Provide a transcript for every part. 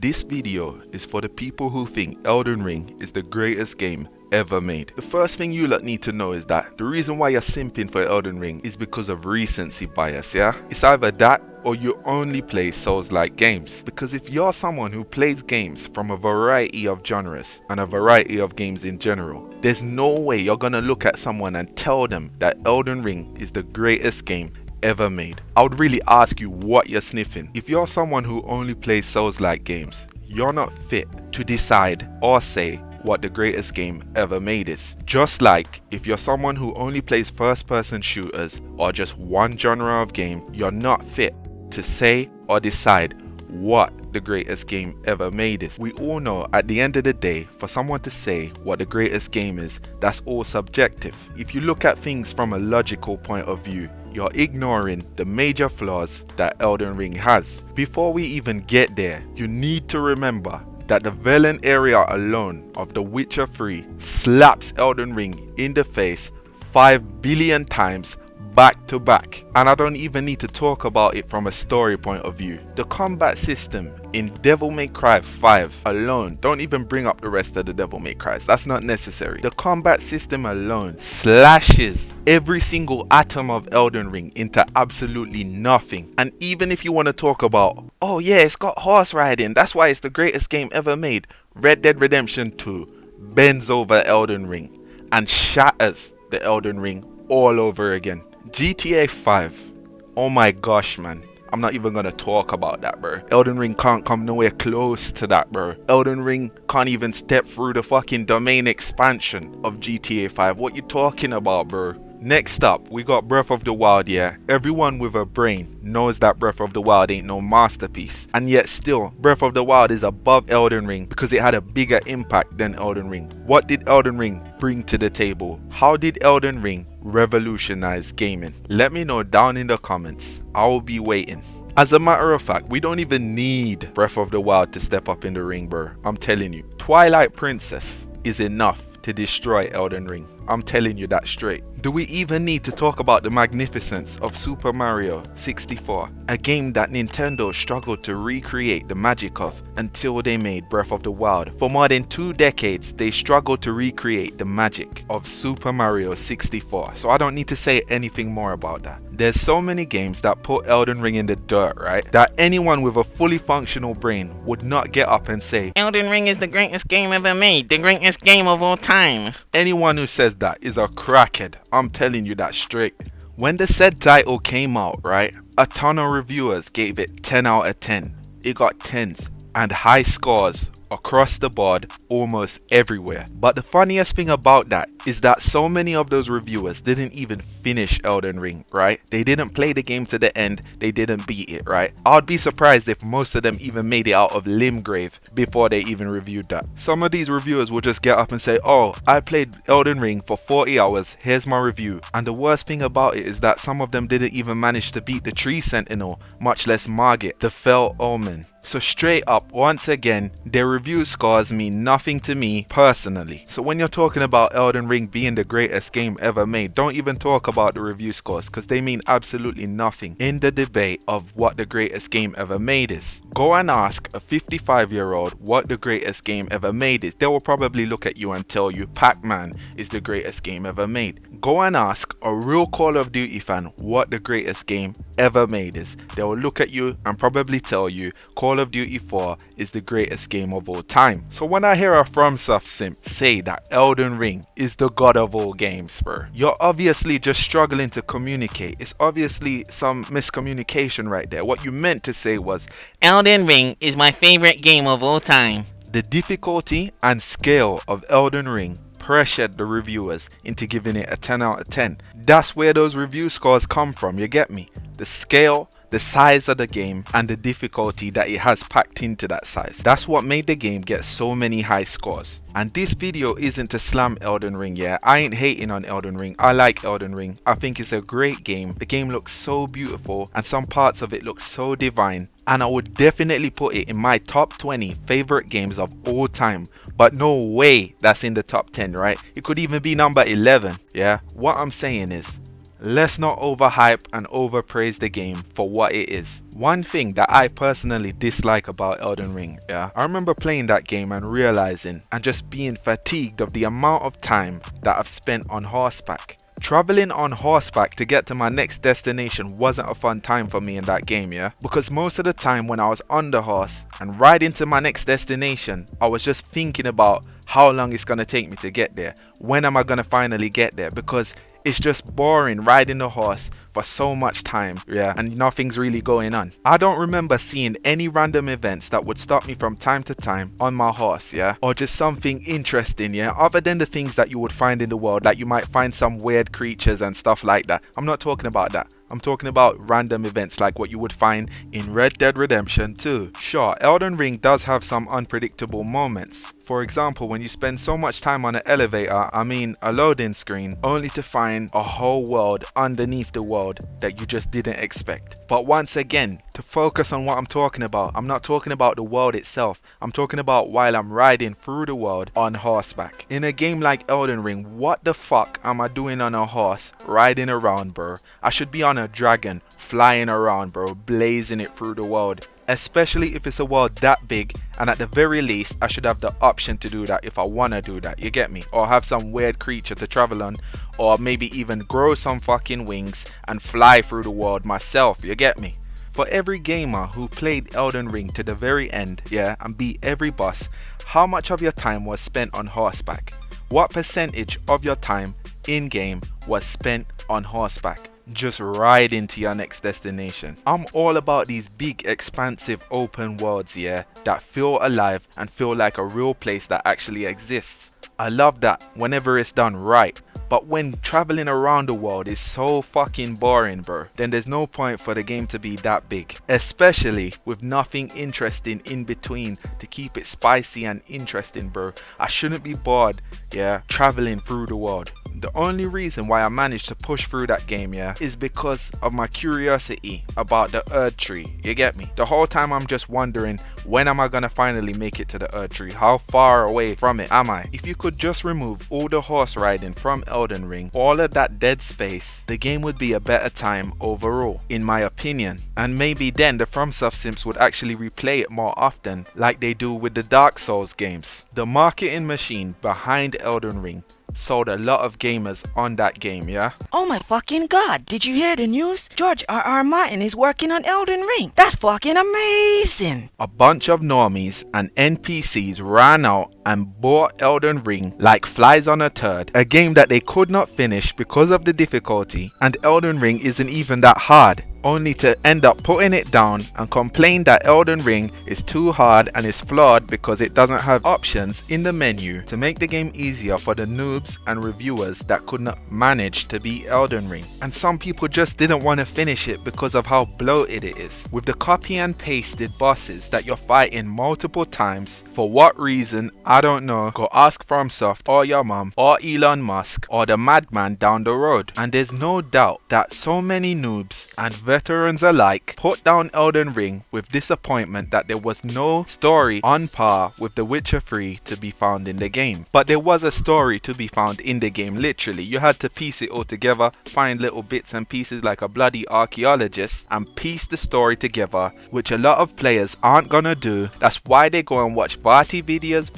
This video is for the people who think Elden Ring is the greatest game ever made. The first thing you lot need to know is that the reason why you're simping for Elden Ring is because of recency bias, yeah? It's either that or you only play Souls-like games. Because if you're someone who plays games from a variety of genres and a variety of games in general, there's no way you're gonna look at someone and tell them that Elden Ring is the greatest game ever made. I would really ask you what you're sniffing. If you're someone who only plays Souls-like games, you're not fit to decide or say what the greatest game ever made is. Just like if you're someone who only plays first-person shooters or just one genre of game, you're not fit to say or decide what the greatest game ever made is. We all know at the end of the day, for someone to say what the greatest game is, that's all subjective. If you look at things from a logical point of view, you're ignoring the major flaws that Elden Ring has. Before we even get there, you need to remember that the villain area alone of The Witcher 3 slaps Elden Ring in the face 5 billion times back to back. And I don't even need to talk about it from a story point of view. The combat system in Devil May Cry 5 alone, don't even bring up the rest of the Devil May Crys, that's not necessary. The combat system alone slashes every single atom of Elden Ring into absolutely nothing. And even if you want to talk about, oh yeah, it's got horse riding, that's why it's the greatest game ever made, Red Dead Redemption 2 bends over Elden Ring and shatters the Elden Ring all over again. GTA 5, oh my gosh man, I'm not even gonna talk about that, bro. Elden Ring can't come nowhere close to that, bro. Elden Ring can't even step through the fucking domain expansion of GTA 5. What you talking about, bro? Next up, we got Breath of the Wild, yeah. Everyone with a brain knows that Breath of the Wild ain't no masterpiece. And yet still, Breath of the Wild is above Elden Ring because it had a bigger impact than Elden Ring. What did Elden Ring bring to the table? How did Elden Ring revolutionize gaming? Let me know down in the comments. I will be waiting. As a matter of fact, we don't even need Breath of the Wild to step up in the ring, bro. I'm telling you. Twilight Princess is enough to destroy Elden Ring. I'm telling you that straight. Do we even need to talk about the magnificence of Super Mario 64? A game that Nintendo struggled to recreate the magic of until they made Breath of the Wild. For more than 2 decades, they struggled to recreate the magic of Super Mario 64. So I don't need to say anything more about that. There's so many games that put Elden Ring in the dirt, right? That anyone with a fully functional brain would not get up and say, Elden Ring is the greatest game ever made, the greatest game of all time. Anyone who says that is a crackhead. I'm telling you that straight. When the said title came out, right, a ton of reviewers gave it 10 out of 10. It got 10s and high scores across the board almost everywhere. But the funniest thing about that is that so many of those reviewers didn't even finish Elden Ring, right? They didn't play the game to the end, they didn't beat it, right? I'd be surprised if most of them even made it out of Limgrave before they even reviewed that. Some of these reviewers will just get up and say, oh, I played Elden Ring for 40 hours, here's my review. And the worst thing about it is that some of them didn't even manage to beat the Tree Sentinel, much less Margit, the Fell Omen. So straight up, once again, their review scores mean nothing to me personally. So when you're talking about Elden Ring being the greatest game ever made, don't even talk about the review scores because they mean absolutely nothing in the debate of what the greatest game ever made is. Go and ask a 55-year-old what the greatest game ever made is. They will probably look at you and tell you Pac-Man is the greatest game ever made. Go and ask a real Call of Duty fan what the greatest game ever made is. They will look at you and probably tell you Call of Duty 4 is the greatest game of all time. So when I hear a FROMSOFT simp say that Elden Ring is the god of all games, bro, you're obviously just struggling to communicate. It's obviously some miscommunication right there. What you meant to say was, Elden Ring is my favorite game of all time. The difficulty and scale of Elden Ring pressured the reviewers into giving it a 10 out of 10. That's where those review scores come from, you get me? The scale, the size of the game, and the difficulty that it has packed into that size. That's what made the game get so many high scores. And this video isn't to slam Elden Ring, yeah. I ain't hating on Elden Ring. I like Elden Ring. I think it's a great game. The game looks so beautiful and some parts of it look so divine. And I would definitely put it in my top 20 favorite games of all time. But no way that's in the top 10, right? It could even be number 11, yeah. What I'm saying is, let's not overhype and overpraise the game for what it is. One thing that I personally dislike about Elden Ring, yeah, I remember playing that game and realizing and just being fatigued of the amount of time that I've spent on horseback. Traveling on horseback to get to my next destination wasn't a fun time for me in that game, yeah? Because most of the time when I was on the horse and riding to my next destination, I was just thinking about how long it's gonna take me to get there. When am I gonna finally get there? Because it's just boring riding the horse for so much time, yeah, and nothing's really going on. I don't remember seeing any random events that would stop me from time to time on my horse, yeah, or just something interesting, yeah, other than the things that you would find in the world, like you might find some weird creatures and stuff like that. I'm not talking about that. I'm talking about random events like what you would find in Red Dead Redemption 2. Sure, Elden Ring does have some unpredictable moments. For example, when you spend so much time on an elevator, a loading screen, only to find a whole world underneath the world that you just didn't expect. But once again, to focus on what I'm talking about, I'm not talking about the world itself. I'm talking about while I'm riding through the world on horseback. In a game like Elden Ring, what the fuck am I doing on a horse riding around, bro? I should be on a dragon flying around, bro, blazing it through the world. Especially if it's a world that big, and at the very least I should have the option to do that if I want to do that, you get me? Or have some weird creature to travel on, or maybe even grow some fucking wings and fly through the world myself, you get me? For every gamer who played Elden Ring to the very end, yeah, and beat every boss, how much of your time was spent on horseback? What percentage of your time in game was spent on horseback? Just riding to your next destination. I'm all about these big expansive open worlds, yeah, that feel alive and feel like a real place that actually exists. I love that whenever it's done right. But when traveling around the world is so fucking boring, bro, then there's no point for the game to be that big. Especially with nothing interesting in between to keep it spicy and interesting, bro. I shouldn't be bored, yeah, traveling through the world. The only reason why I managed to push through that game, yeah, is because of my curiosity about the Erd Tree, you get me? The whole time I'm just wondering, when am I gonna finally make it to the Erd Tree? How far away from it am I? If you could just remove all the horse riding from Elden Ring, all of that dead space, the game would be a better time overall, in my opinion. And maybe then the FROMSOFT simps would actually replay it more often, like they do with the Dark Souls games. The marketing machine behind Elden Ring sold a lot of gamers on that game, yeah? Oh my fucking god, did you hear the news? George R.R. Martin is working on Elden Ring. That's fucking amazing. A bunch of normies and NPCs ran out and bought Elden Ring like flies on a turd, a game that they could not finish because of the difficulty, and Elden Ring isn't even that hard, only to end up putting it down and complain that Elden Ring is too hard and is flawed because it doesn't have options in the menu to make the game easier for the noobs and reviewers that could not manage to beat Elden Ring. And some people just didn't want to finish it because of how bloated it is, with the copy and pasted bosses that you're fighting multiple times. For what reason, I don't know. Go ask FROMSOFT or your mom or Elon Musk or the madman down the road. And there's no doubt that so many noobs and veterans alike put down Elden Ring with disappointment that there was no story on par with The Witcher 3 to be found in the game. But there was a story to be found in the game, literally. You had to piece it all together, find little bits and pieces like a bloody archaeologist and piece the story together, which a lot of players aren't gonna do. That's why they go and watch Vati videos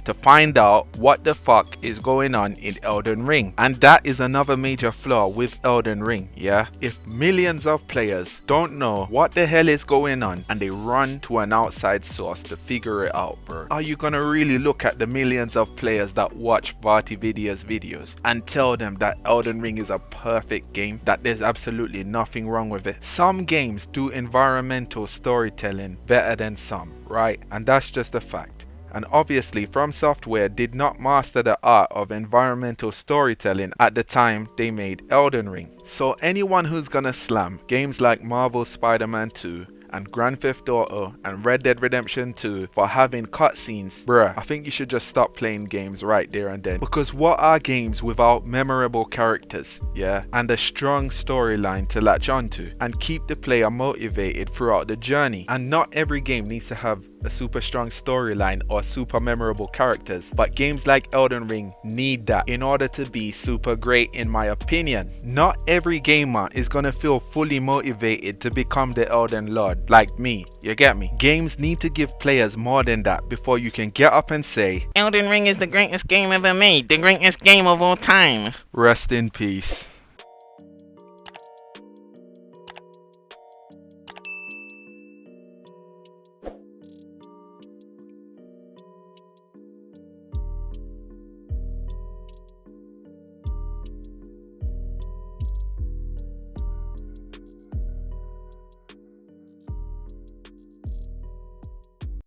to find out what the fuck is going on in Elden Ring. And that is another major flaw with Elden Ring, yeah? If millions of players don't know what the hell is going on and they run to an outside source to figure it out, bro, are you gonna really look at the millions of players that watch Vati videos and tell them that Elden Ring is a perfect game, that there's absolutely nothing wrong with it? Some games do environmental storytelling better than some, right? And that's just a fact. And obviously From Software did not master the art of environmental storytelling at the time they made Elden Ring. So anyone who's gonna slam games like Marvel's Spider-Man 2 and Grand Theft Auto and Red Dead Redemption 2 for having cutscenes, bruh, I think you should just stop playing games right there and then. Because what are games without memorable characters, yeah, and a strong storyline to latch onto and keep the player motivated throughout the journey? And not every game needs to have a super strong storyline, or super memorable characters, but games like Elden Ring need that in order to be super great in my opinion. Not every gamer is gonna feel fully motivated to become the Elden Lord like me, you get me? Games need to give players more than that before you can get up and say, Elden Ring is the greatest game ever made, the greatest game of all time. rest in peace.